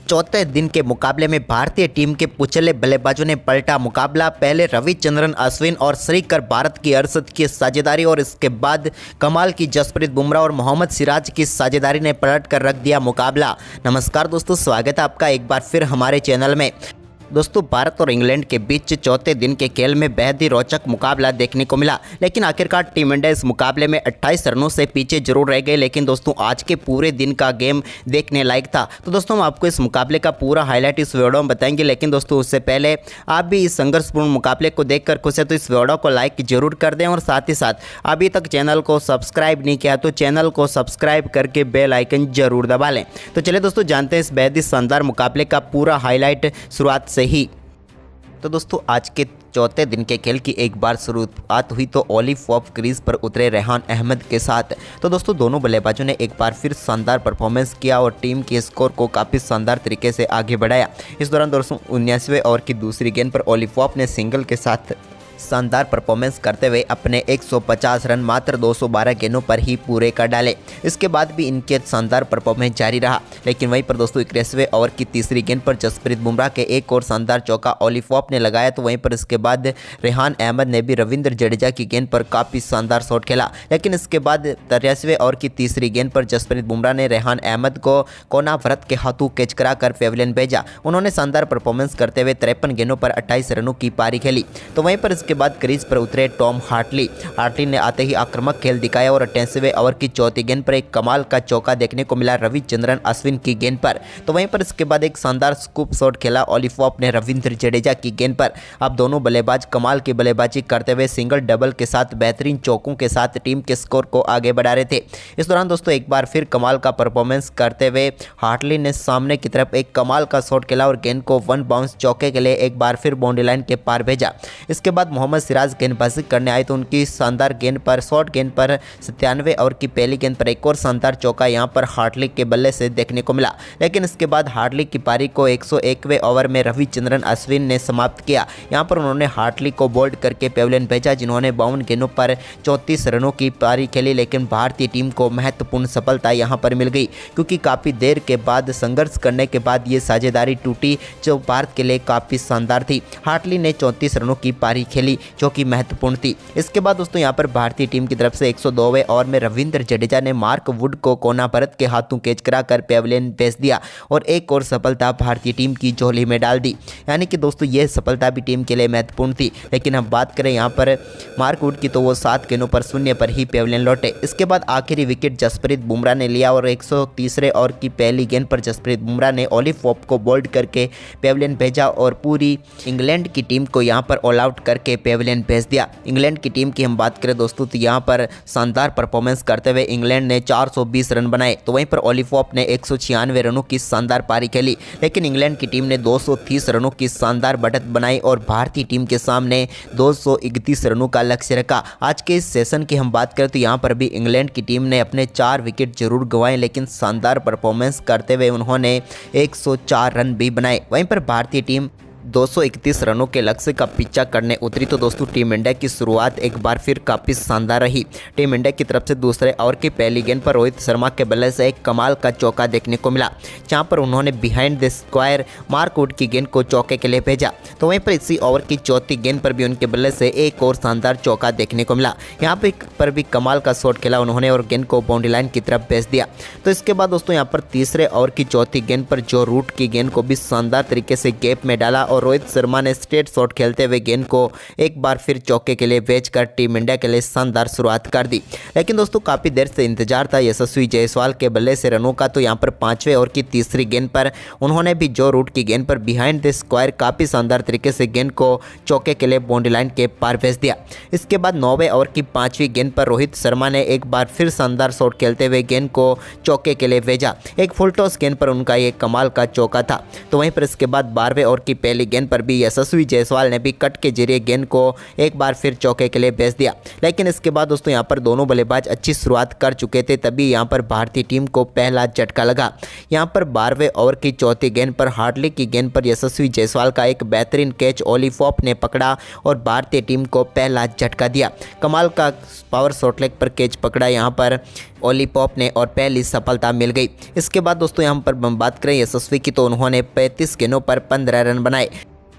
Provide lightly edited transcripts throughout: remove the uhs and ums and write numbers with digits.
चौथे दिन के मुकाबले में भारतीय टीम के कुचले बल्लेबाजों ने पलटा मुकाबला। पहले रविचंद्रन अश्विन और श्रीकर भारत की अरशद की साझेदारी और इसके बाद कमाल की जसप्रीत बुमराह और मोहम्मद सिराज की साझेदारी ने पलट कर रख दिया मुकाबला। नमस्कार दोस्तों, स्वागत है आपका एक बार फिर हमारे चैनल में। दोस्तों, भारत और इंग्लैंड के बीच चौथे दिन के खेल में बेहद ही रोचक मुकाबला देखने को मिला, लेकिन आखिरकार टीम इंडिया इस मुकाबले में 28 रनों से पीछे जरूर रह गए। लेकिन दोस्तों, आज के पूरे दिन का गेम देखने लायक था। तो दोस्तों, हम आपको इस मुकाबले का पूरा हाईलाइट इस वीडियो में बताएंगे। लेकिन दोस्तों, उससे पहले आप भी इस संघर्षपूर्ण मुकाबले को देखकर खुश है तो इस वीडियो को लाइक जरूर कर दें और साथ ही साथ अभी तक चैनल को सब्सक्राइब नहीं किया तो चैनल को सब्सक्राइब करके बेल आइकन जरूर दबा लें। तो चलिए दोस्तों, जानते हैं इस बेहद ही शानदार मुकाबले का पूरा हाईलाइट शुरुआत से ही। तो दोस्तों, आज के चौथे दिन के खेल की एक बार शुरुआत हुई तो ऑलिव पॉप क्रीज पर उतरे रेहान अहमद के साथ। तो दोस्तों, दोनों बल्लेबाजों ने एक बार फिर शानदार परफॉर्मेंस किया और टीम के स्कोर को काफ़ी शानदार तरीके से आगे बढ़ाया। इस दौरान दोस्तों 19वें ओवर की दूसरी गेंद पर ऑलिव पॉप ने सिंगल के साथ शानदार परफॉर्मेंस करते हुए अपने 150 रन मात्र 212 गेंदों पर ही पूरे कर डाले। इसके बाद भी इनके शानदार परफॉर्मेंस जारी रहा। लेकिन वहीं पर दोस्तों 21वें ओवर की तीसरी गेंद पर जसप्रीत बुमराह के एक और शानदार चौका ऑलिव पॉप ने लगाया। तो वहीं पर इसके बाद रेहान अहमद ने भी रविंद्र जडेजा की गेंद पर काफ़ी शानदार शॉट खेला। लेकिन इसके बाद 83वें ओवर की तीसरी गेंद पर जसप्रीत बुमराह ने रेहान अहमद को कोना भरत के हाथों कैच कराकर पेविलियन भेजा। उन्होंने शानदार परफॉर्मेंस करते हुए 53 गेंदों पर 28 रनों की पारी खेली। तो वहीं पर इसके बाद क्रीज पर उतरे टॉम हार्टली ने आते ही आक्रामक खेल दिखाया और 88वें ओवर की चौथी गेंद पर एक कमाल का चौका देखने को मिला रविचंद्रन अश्विन की गेंद पर। तो वहीं पर इसके बाद एक शानदार स्कूप शॉट खेला ऑलिव पॉप ने रविंद्र जडेजा की गेंद पर। अब दोनों बल्लेबाज कमाल की बल्लेबाजी करते हुए सिंगल डबल के साथ बेहतरीन चौकों के साथ टीम के स्कोर को आगे बढ़ा रहे थे। इस दौरान दोस्तों एक बार फिर कमाल का परफॉर्मेंस करते हुए हार्टली ने सामने की तरफ एक कमाल का शॉट खेला और गेंद को वन बाउंस चौके के लिए एक बार फिर बाउंड्री लाइन के पार भेजा। इसके बाद मोहम्मद सिराज गेंदबाजी करने आए तो उनकी शानदार गेंद पर शॉर्ट गेंद पर 97वें ओवर की पहली गेंद पर एक और शानदार चौका यहां पर हार्टली के बल्ले से देखने को मिला। लेकिन इसके बाद हार्टली की पारी को 101वें ओवर में रविचंद्रन अश्विन ने समाप्त किया। यहां पर उन्होंने हार्टली को बोल्ड करके पेविलियन भेजा, जिन्होंने 52 गेंदों पर 34 रनों की पारी खेली। लेकिन भारतीय टीम को महत्वपूर्ण सफलता यहां पर मिल गई, क्योंकि काफ़ी देर के बाद संघर्ष करने के बाद ये साझेदारी टूटी जो भारत के लिए काफ़ी शानदार थी। हार्टली ने 34 रनों की पारी खेली जो कि महत्वपूर्ण थी। इसके बाद दोस्तों यहां पर भारतीय टीम की तरफ से 102वें ओवर में रविंद्र जडेजा ने मार्क वुड को कोना भरत के हाथों कैच कराकर पेविलियन भेज दिया और एक और सफलता भारतीय टीम की झोली में डाल दी। यानी कि दोस्तों यह सफलता भी टीम के लिए महत्वपूर्ण थी। लेकिन हम बात करें यहां पर मार्क वुड की तो वो 7 गेंदों पर 0 पर ही पेविलियन लौटे। इसके बाद आखिरी विकेट जसप्रीत बुमराह ने लिया और 130वें ओवर की पहली गेंद पर जसप्रीत बुमराह ने ऑलिव पॉप को बोल्ड करके पेविलियन भेजा और पूरी इंग्लैंड की टीम को यहां पर ऑल आउट करके पेविलियन भेज दिया। इंग्लैंड की टीम की हम बात करें दोस्तों तो यहाँ पर शानदार परफॉर्मेंस करते हुए इंग्लैंड ने 420 रन बनाए। तो वहीं पर ऑलिव पॉप ने 196 रनों की शानदार पारी खेली। लेकिन इंग्लैंड की टीम ने 230 रनों की शानदार बढ़त बनाई और भारतीय टीम के सामने 231 रनों का लक्ष्य रखा। आज के इस सेशन की हम बात करें तो यहाँ पर भी इंग्लैंड की टीम ने अपने 4 विकेट जरूर गंवाए, लेकिन शानदार परफॉर्मेंस करते हुए उन्होंने 104 रन भी बनाए। वहीं पर भारतीय टीम 231 रनों के लक्ष्य का पीछा करने उतरी। तो दोस्तों टीम इंडिया की शुरुआत एक बार फिर काफ़ी शानदार रही। टीम इंडिया की तरफ से दूसरे ओवर की पहली गेंद पर रोहित शर्मा के बल्ले से एक कमाल का चौका देखने को मिला, जहां पर उन्होंने behind the square Mark Wood की गेंद को चौके के लिए भेजा। तो वहीं पर इसी ओवर की चौथी गेंद पर भी उनके बल्ले से एक और शानदार चौका देखने को मिला। यहाँ पर भी कमाल का शॉट खेला उन्होंने और गेंद को बाउंड्री लाइन की तरफ भेज दिया। तो इसके बाद दोस्तों यहाँ पर तीसरे ओवर की चौथी गेंद पर जो रूट की गेंद को भी शानदार तरीके से गैप में डाला और रोहित शर्मा ने स्ट्रेट शॉट खेलते हुए गेंद को एक बार फिर चौके के लिए भेजकर टीम इंडिया के लिए शानदार शुरुआत कर दी। लेकिन दोस्तों काफ़ी देर से इंतजार था यशस्वी जायसवाल के बल्ले से रनों का। तो यहाँ पर 5वें ओवर की तीसरी गेंद पर उन्होंने भी जो रूट की गेंद पर बिहाइंड द स्क्वायर काफ़ी शानदार तरीके से गेंद को चौके के लिए बाउंड्री लाइन के पार भेज दिया। इसके बाद 9वें ओवर की 5वीं गेंद पर रोहित शर्मा ने एक बार फिर शानदार शॉट खेलते हुए गेंद को चौके के लिए भेजा। एक फुल टॉस गेंद पर उनका ये कमाल का चौका था। तो वहीं पर इसके बाद 12वें ओवर की पहली अगली गेंद पर भी यशस्वी जायसवाल ने भी कट के जरिए गेंद को एक बार फिर चौके के लिए भेज दिया। लेकिन इसके बाद दोस्तों यहाँ पर दोनों बल्लेबाज अच्छी शुरुआत कर चुके थे, तभी यहाँ पर भारतीय टीम को पहला झटका लगा। यहाँ पर 12वें ओवर की चौथी गेंद पर हार्डली की गेंद पर यशस्वी जायसवाल का एक बेहतरीन कैच ओली पॉप ने पकड़ा और भारतीय टीम को पहला झटका दिया। कमाल का पावर शॉट लेग पर कैच पकड़ा यहाँ पर ओली पॉप ने और पहली सफलता मिल गई। इसके बाद दोस्तों यहाँ पर हम बात करें यशस्वी की, तो उन्होंने 35 गेंदों पर 15 रन बनाए।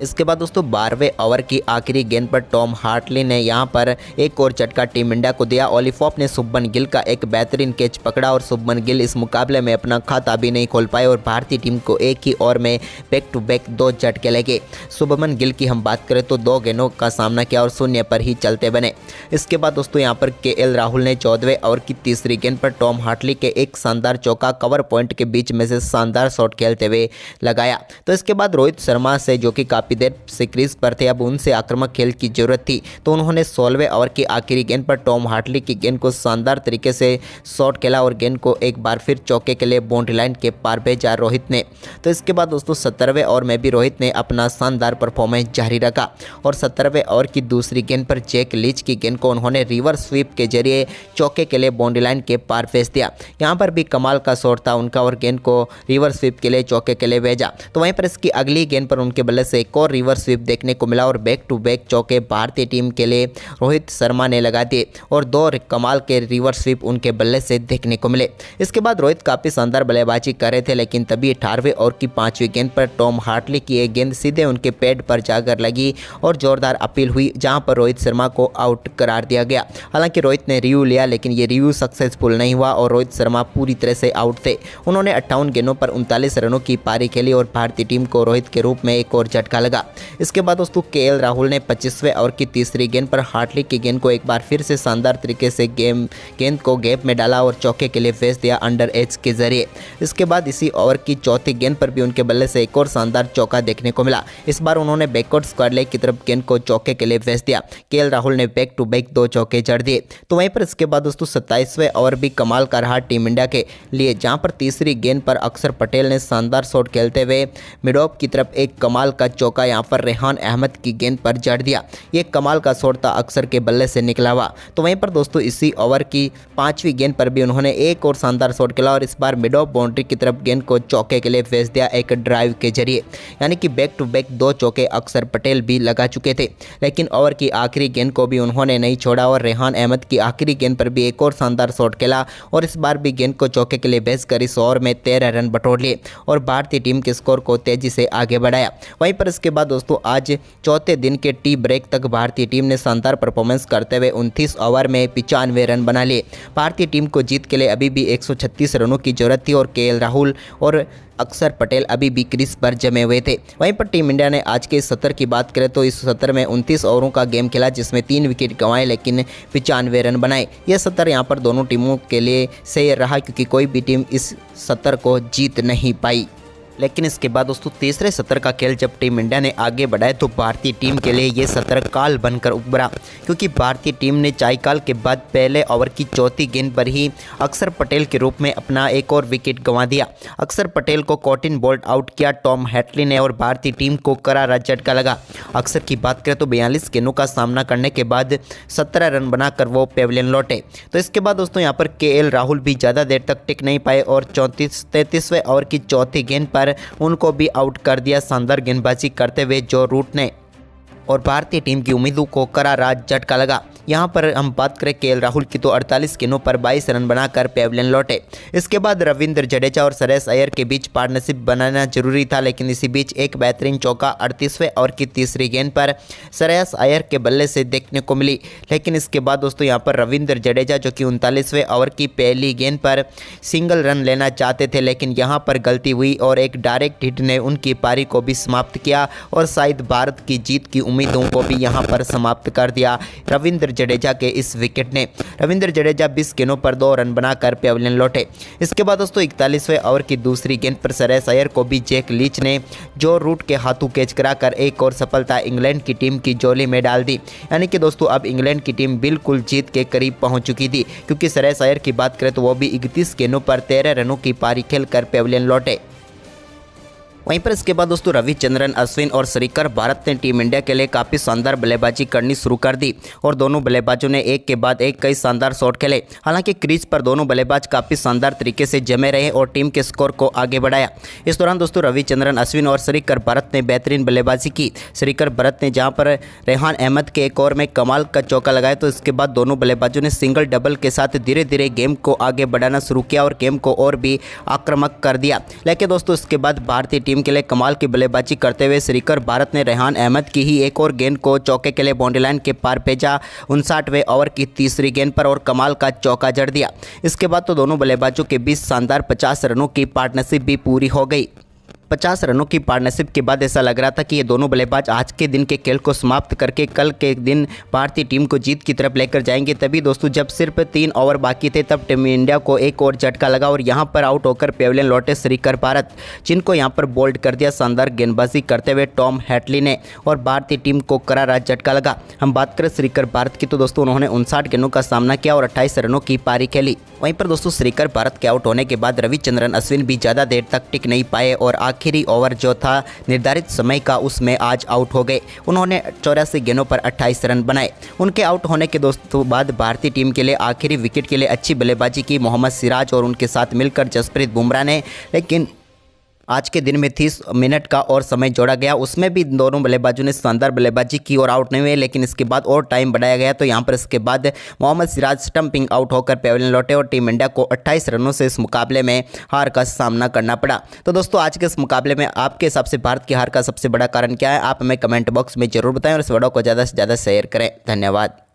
इसके बाद दोस्तों 12वें ओवर की आखिरी गेंद पर टॉम हार्टली ने यहां पर एक और झटका टीम इंडिया को दिया। ओली पॉप ने शुभमन गिल का एक बेहतरीन कैच पकड़ा और शुभमन गिल इस मुकाबले में अपना खाता भी नहीं खोल पाए और भारतीय टीम को एक ही ओवर में बैक टू बैक 2 झटके लगे। शुभमन गिल की हम बात करें तो 2 गेंदों का सामना किया और 0 पर ही चलते बने। इसके बाद दोस्तों यहाँ पर केएल राहुल ने 14वें ओवर की तीसरी गेंद पर टॉम हार्टली के एक शानदार चौका कवर पॉइंट के बीच में से शानदार शॉट खेलते हुए लगाया। तो इसके बाद रोहित शर्मा से, जो कि काफ़ी देर से क्रीज पर थे, अब उनसे आक्रामक खेल की जरूरत थी, तो उन्होंने 16वें ओवर की आखिरी गेंद पर टॉम हार्टली की गेंद को शानदार तरीके से शॉट खेला और गेंद को एक बार फिर चौके के लिए बाउंड्री लाइन के पार भेजा रोहित ने। तो इसके बाद दोस्तों 17वें ओवर में भी रोहित ने अपना शानदार परफॉर्मेंस जारी रखा और 17वें ओवर की दूसरी गेंद पर जैक लीच की गेंद को उन्होंने रिवर्स स्वीप के जरिए चौके के लिए बाउंड्री लाइन के पार भेज दिया। यहाँ पर भी कमाल का शॉट था उनका और गेंद को रिवर्स स्वीप के लिए चौके के लिए भेजा। तो वहीं पर इसकी अगली गेंद पर उनके बल्ले से एक और रिवर्स स्वीप देखने को मिला और बैक टू बैक चौके भारतीय टीम के लिए रोहित शर्मा ने लगा दिए और 2 कमाल के रिवर्स स्वीप उनके बल्ले से देखने को मिले। इसके बाद रोहित काफ़ी शानदार बल्लेबाजी कर रहे थे, लेकिन तभी 18वें ओवर की 5वीं गेंद पर टॉम हार्टली की एक गेंद सीधे उनके पैड पर जाकर लगी और जोरदार अपील हुई, जहां पर रोहित शर्मा को आउट करार दिया गया। हालांकि रोहित ने रिव्यू लिया, लेकिन ये रिव्यू सक्सेसफुल नहीं हुआ और रोहित शर्मा पूरी तरह से आउट थे। उन्होंने 58 गेंदों पर 39 रनों की पारी खेली और भारतीय टीम को रोहित के रूप में एक और झटका लगा। इसके बाद दोस्तों केएल राहुल ने 25वें ओवर की तीसरी गेंद पर हार्टली की गेंद को एक बार फिर से शानदार तरीके से गेंद को गैप में डाला और चौके के लिए भेज दिया अंडर एज के जरिए। इसके बाद इसी ओवर की चौथी गेंद पर भी उनके बल्ले से एक और शानदार चौका देखने को मिला। इस बार उन्होंने बैकवर्ड स्क्वायर लेग की तरफ गेंद को चौके के लिए भेज दिया। केएल राहुल ने बैक टू बैक 2 चौके जड़ दिए। तो वहीं पर इसके बाद दोस्तों 27वें ओवर भी कमाल का रहा टीम इंडिया के लिए, जहां पर तीसरी गेंद पर अक्षर पटेल ने शानदार शॉट खेलते हुए मिड ऑफ की तरफ एक कमाल का चौका यहां पर रेहान अहमद की गेंद पर जड़ दिया। ये कमाल का शॉट था, अक्षर के बल्ले से निकला हुआ। तो वहीं पर दोस्तों इसी ओवर की 5वीं गेंद पर भी उन्होंने एक और शानदार शॉट खेला और इस बार मिड ऑफ बाउंड्री की तरफ गेंद को चौके के लिए भेज दिया एक ड्राइव के जरिए। यानी कि बैक टू बैक 2 चौके अक्षर पटेल भी लगा चुके थे, लेकिन ओवर की आखिरी गेंद को भी उन्होंने नहीं छोड़ा और रेहान अहमद की आखिरी गेंद पर भी एक और शानदार शॉट खेला और इस बार भी गेंद को चौके के लिए भेजकर इस ओवर में 13 रन बटोर लिए और भारतीय टीम के स्कोर को तेजी से आगे बढ़ाया। वहीं पर इसके बाद दोस्तों आज चौथे दिन के टी ब्रेक तक भारतीय टीम ने शानदार परफॉर्मेंस करते हुए 29 ओवर में 95 रन बना लिए। भारतीय टीम को जीत के लिए अभी भी 136 रनों की जरूरत थी और केएल राहुल और अक्षर पटेल अभी भी क्रीज पर जमे हुए थे। वहीं पर टीम इंडिया ने आज के इस सत्र की बात करें तो इस सत्र में 29 ओवरों का गेम खेला, जिसमें 3 विकेट गंवाए लेकिन 95 रन बनाए। यह सत्र यहां पर दोनों टीमों के लिए सही रहा, क्योंकि कोई भी टीम इस सत्र को जीत नहीं पाई। लेकिन इसके बाद दोस्तों तीसरे सत्र का खेल जब टीम इंडिया ने आगे बढ़ाया तो भारतीय टीम के लिए ये सत्र काल बनकर उभरा, क्योंकि भारतीय टीम ने चाई काल के बाद पहले ओवर की चौथी गेंद पर ही अक्षर पटेल के रूप में अपना एक और विकेट गंवा दिया। अक्षर पटेल को कॉटिन बोल्ट आउट किया टॉम हैटली ने और भारतीय टीम को करारा झटका लगा। अक्षर की बात करें तो 42 गेंदों का सामना करने के बाद 17 रन बनाकर वो पेविलियन लौटे। तो इसके बाद दोस्तों यहाँ पर केएल राहुल भी ज़्यादा देर तक टिक नहीं पाए और 33वें ओवर की चौथी गेंद पर उनको भी आउट कर दिया शानदार गेंदबाजी करते हुए जो रूट ने, और भारतीय टीम की उम्मीदों को करारा झटका लगा। यहाँ पर हम बात करें केएल राहुल की तो 48 गेंदों पर 22 रन बनाकर पेविलियन लौटे। इसके बाद रविंद्र जडेजा और श्रेयस अय्यर के बीच पार्टनरशिप बनाना जरूरी था, लेकिन इसी बीच एक बेहतरीन चौका 38वें ओवर की तीसरी गेंद पर श्रेयस अय्यर के बल्ले से देखने को मिली। लेकिन इसके बाद दोस्तों यहाँ पर रविंद्र जडेजा जो कि 39वें ओवर की पहली गेंद पर सिंगल रन लेना चाहते थे, लेकिन यहाँ पर गलती हुई और एक डायरेक्ट हिट ने उनकी पारी को भी समाप्त किया और शायद भारत की जीत की उम्मीदों को भी यहाँ पर समाप्त कर दिया रविंद्र जडेजा के इस विकेट ने। रविंद्र जडेजा 20 गेंदों पर 2 रन बनाकर पेविलियन लौटे। इसके बाद दोस्तों 41वें ओवर की दूसरी गेंद पर श्रेयस अय्यर को भी जैक लीच ने जो रूट के हाथों कैच कराकर एक और सफलता इंग्लैंड की टीम की झोली में डाल दी। यानी कि दोस्तों अब इंग्लैंड की टीम बिल्कुल जीत के करीब पहुंच चुकी थी, क्योंकि श्रेयस अय्यर की बात करें तो वो भी 31 गेंदों पर 13 रनों की पारी खेलकर पेविलियन लौटे। वहीं पर इसके बाद दोस्तों रविचंद्रन अश्विन और श्रीकर भारत ने टीम इंडिया के लिए काफ़ी शानदार बल्लेबाजी करनी शुरू कर दी और दोनों बल्लेबाजों ने एक के बाद एक कई शानदार शॉट खेले। हालांकि क्रीज पर दोनों बल्लेबाज काफ़ी शानदार तरीके से जमे रहे और टीम के स्कोर को आगे बढ़ाया। इस दौरान दोस्तों रविचंद्रन अश्विन और श्रीकर भारत ने बेहतरीन बल्लेबाजी की। श्रीकर भारत ने जहां पर रेहान अहमद के एक ओवर में कमाल का चौका लगाया तो इसके बाद दोनों बल्लेबाजों ने सिंगल डबल के साथ धीरे धीरे गेम को आगे बढ़ाना शुरू किया और गेम को और भी आक्रामक कर दिया। लेकिन दोस्तों इसके बाद भारतीय टीम के लिए कमाल की बल्लेबाजी करते हुए श्रीकर भारत ने रेहान अहमद की ही एक और गेंद को चौके के लिए बाउंड्री लाइन के पार भेजा 59वें ओवर की तीसरी गेंद पर और कमाल का चौका जड़ दिया। इसके बाद तो दोनों बल्लेबाजों के बीच शानदार 50 रनों की पार्टनरशिप भी पूरी हो गई। 50 रनों की पार्टनरशिप के बाद ऐसा लग रहा था कि ये दोनों बल्लेबाज आज के दिन के खेल को समाप्त करके कल के दिन भारतीय टीम को जीत की तरफ लेकर जाएंगे। तभी दोस्तों जब सिर्फ 3 ओवर बाकी थे तब टीम इंडिया को एक और झटका लगा और यहां पर आउट होकर पेविलियन लौटे श्रीकर भारत, जिनको यहां पर बोल्ड कर दिया शानदार गेंदबाजी करते हुए टॉम हैटली ने और भारतीय टीम को करारा झटका लगा। हम बात करें श्रीकर भारत की तो दोस्तों उन्होंने 59 गेंदों का सामना किया और 28 रनों की पारी खेली। वहीं पर दोस्तों श्रीकर भारत के आउट होने के बाद रविचंद्रन अश्विन भी ज़्यादा देर तक टिक नहीं पाए और आखिरी ओवर जो था निर्धारित समय का उसमें आज आउट हो गए। उन्होंने 84 गेंदों पर 28 रन बनाए। उनके आउट होने के दोस्तों बाद भारतीय टीम के लिए आखिरी विकेट के लिए अच्छी बल्लेबाजी की मोहम्मद सिराज और उनके साथ मिलकर जसप्रीत बुमराह ने, लेकिन आज के दिन में 30 मिनट का और समय जोड़ा गया, उसमें भी दोनों बल्लेबाजों ने शानदार बल्लेबाजी की और आउट नहीं हुए। लेकिन इसके बाद और टाइम बढ़ाया गया तो यहाँ पर इसके बाद मोहम्मद सिराज स्टंपिंग आउट होकर पेविलियन लौटे और टीम इंडिया को 28 रनों से इस मुकाबले में हार का सामना करना पड़ा। तो दोस्तों आज के इस मुकाबले में आपके हिसाब से भारत की हार का सबसे बड़ा कारण क्या है, आप हमें कमेंट बॉक्स में जरूर बताएं और इस वीडियो को ज़्यादा से ज़्यादा शेयर करें। धन्यवाद।